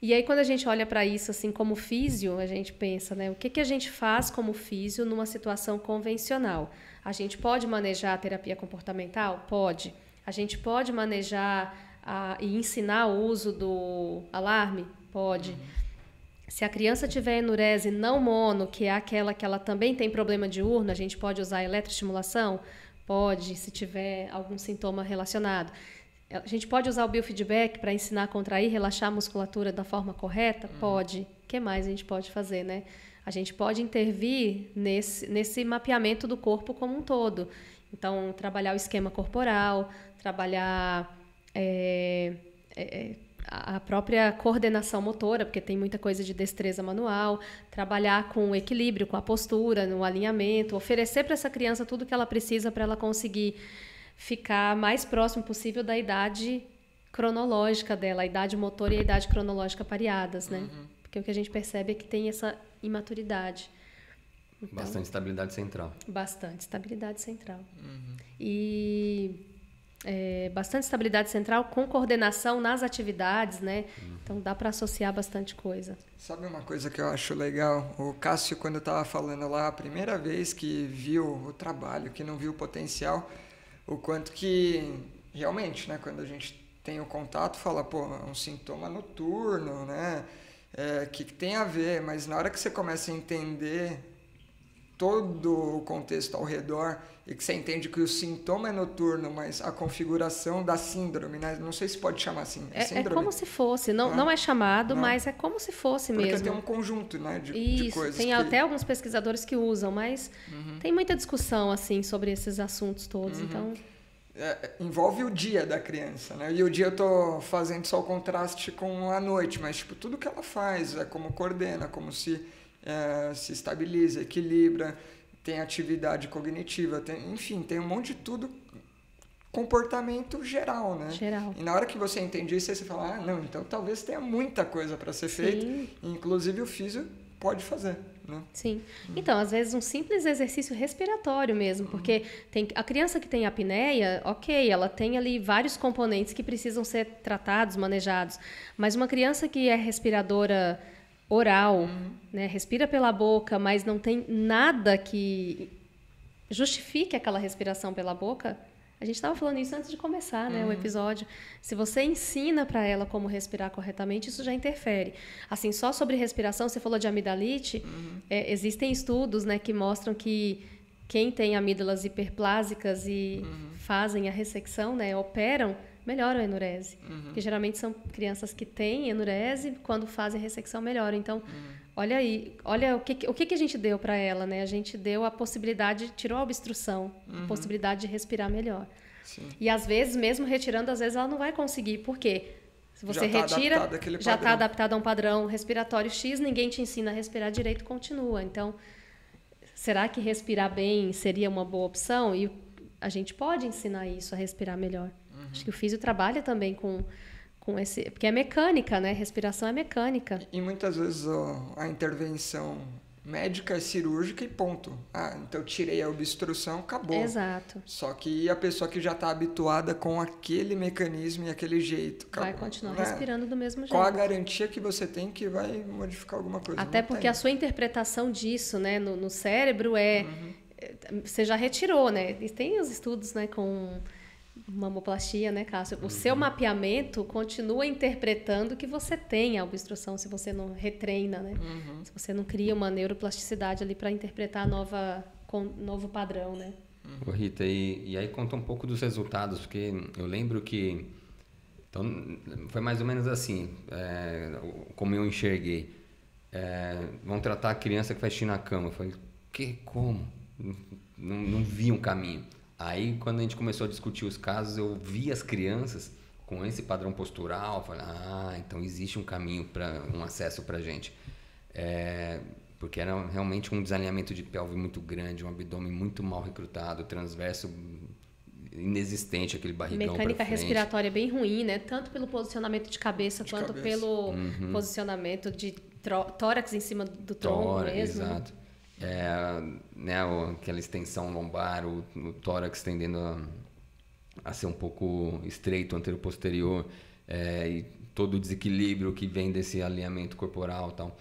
E aí, quando a gente olha para isso assim como físio, a gente pensa, né, o que a gente faz como físio numa situação convencional? A gente pode manejar a terapia comportamental? Pode. A gente pode manejar e ensinar o uso do alarme? Pode. Se a criança tiver enurese não mono, que é aquela que ela também tem problema diurno, a gente pode usar eletroestimulação? Pode, se tiver algum sintoma relacionado. A gente pode usar o biofeedback para ensinar a contrair, relaxar a musculatura da forma correta? Pode. O que mais a gente pode fazer, né? A gente pode intervir nesse mapeamento do corpo como um todo. Então, trabalhar o esquema corporal, trabalhar a própria coordenação motora, porque tem muita coisa de destreza manual, trabalhar com o equilíbrio, com a postura, no alinhamento, oferecer para essa criança tudo que ela precisa para ela conseguir ficar mais próximo possível da idade cronológica dela, a idade motora e a idade cronológica pareadas, né? Porque o que a gente percebe é que tem essa imaturidade. Então, bastante estabilidade central. Bastante estabilidade central. E bastante estabilidade central com coordenação nas atividades, né? Então dá para associar bastante coisa. Sabe uma coisa que eu acho legal? O Cássio, quando eu estava falando lá, a primeira vez que viu o trabalho, que não viu o potencial, o quanto que realmente, né, quando a gente tem o contato, fala, pô, é um sintoma noturno, né? Que tem a ver, mas na hora que você começa a entender todo o contexto ao redor e que você entende que o sintoma é noturno, mas a configuração da síndrome, né? Não sei se pode chamar assim. É como se fosse, não é chamado, mas é como se fosse mesmo. Porque tem um conjunto, né, de coisas. Tem até alguns pesquisadores que usam, mas tem muita discussão assim sobre esses assuntos todos, então... envolve o dia da criança, né? E o dia eu tô fazendo só o contraste com a noite, mas tipo, tudo que ela faz, como coordena, como se estabiliza, equilibra, tem atividade cognitiva, enfim, tem um monte de tudo, comportamento geral, né? Geral. E na hora que você entende isso, aí você fala, não, então talvez tenha muita coisa para ser feita, inclusive o físio pode fazer, né? Sim. Então, às vezes um simples exercício respiratório mesmo, porque a criança que tem apneia, ok, ela tem ali vários componentes que precisam ser tratados, manejados, mas uma criança que é respiradora oral, né, respira pela boca, mas não tem nada que justifique aquela respiração pela boca. A gente estava falando isso antes de começar, né, o episódio. Se você ensina para ela como respirar corretamente, isso já interfere. Assim, só sobre respiração, você falou de amidalite, existem estudos, né, que mostram que quem tem amígdalas hiperplásicas e fazem a ressecção, né, operam, melhoram a enurese. Porque geralmente são crianças que têm enurese, quando fazem a ressecção melhoram. Então, olha aí, olha o que a gente deu para ela, né? A gente deu a possibilidade, tirou a obstrução, a possibilidade de respirar melhor. Sim. E às vezes, mesmo retirando, às vezes ela não vai conseguir. Por quê? Se você retira, já está adaptado a um padrão respiratório X, ninguém te ensina a respirar direito, continua. Então, será que respirar bem seria uma boa opção? E a gente pode ensinar isso, a respirar melhor. Acho que o físio trabalha também com esse... Porque é mecânica, né? Respiração é mecânica. E muitas vezes a intervenção médica é cirúrgica e ponto. Então eu tirei a obstrução, acabou. Exato. Só que a pessoa que já está habituada com aquele mecanismo e aquele jeito... Vai continuar respirando do mesmo jeito. Qual a garantia que você tem que vai modificar alguma coisa? Até porque a sua interpretação disso, né, no cérebro você já retirou, né? E tem os estudos, né, com... mamoplastia, né, Cássio? O seu mapeamento continua interpretando que você tem a obstrução se você não retreina, né? Se você não cria uma neuroplasticidade ali para interpretar novo padrão, né? Ô Rita, e aí conta um pouco dos resultados, porque eu lembro que... Então, foi mais ou menos assim, como eu enxerguei. Vão tratar a criança que faz xixi na cama. Eu falei, como? Não vi um caminho. Aí, quando a gente começou a discutir os casos, eu vi as crianças com esse padrão postural. Falei, então existe um caminho, um acesso para a gente. Porque era realmente um desalinhamento de pelve muito grande, um abdômen muito mal recrutado, transverso inexistente, aquele barrigão para frente. Mecânica respiratória bem ruim, né? Tanto pelo posicionamento de cabeça quanto pelo posicionamento de tórax em cima do tronco mesmo. Exato. Aquela extensão lombar, o tórax tendendo a ser um pouco estreito, anterior-posterior, e todo o desequilíbrio que vem desse alinhamento corporal e tal.